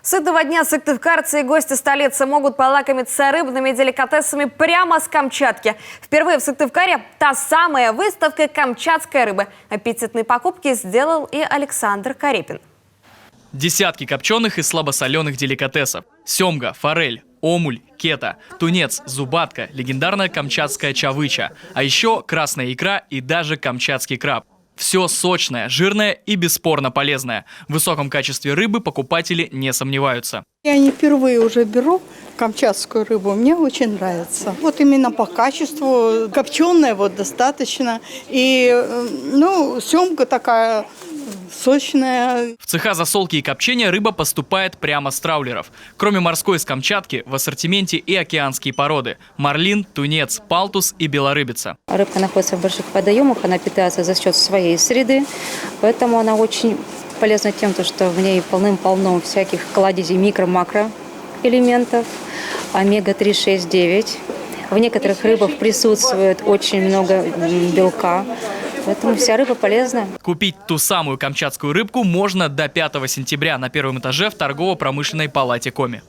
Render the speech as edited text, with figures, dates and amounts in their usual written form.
С этого дня сыктывкарцы и гости столицы могут полакомиться рыбными деликатесами прямо с Камчатки. Впервые в Сыктывкаре та самая выставка камчатской рыбы. Аппетитные покупки сделал и Александр Карепин. Десятки копченых и слабосоленых деликатесов. Семга, форель, омуль, кета, тунец, зубатка, легендарная камчатская чавыча. А еще красная икра и даже камчатский краб. Все сочное, жирное и бесспорно полезное. В высоком качестве рыбы покупатели не сомневаются. Я не впервые уже беру камчатскую рыбу, мне очень нравится. Вот именно по качеству, копченая вот достаточно. И, семга такая сочная. В цеха засолки и копчения рыба поступает прямо с траулеров. Кроме морской с Камчатки, в ассортименте и океанские породы – марлин, тунец, палтус и белорыбица. Рыбка находится в больших водоемах, она питается за счет своей среды, поэтому она очень полезна тем, что в ней полным-полно всяких кладезей микро-макро элементов, омега-3, 6, 9. В некоторых рыбах присутствует очень много белка, поэтому вся рыба полезна. Купить ту самую камчатскую рыбку можно до 5 сентября на первом этаже в торгово-промышленной палате Коми.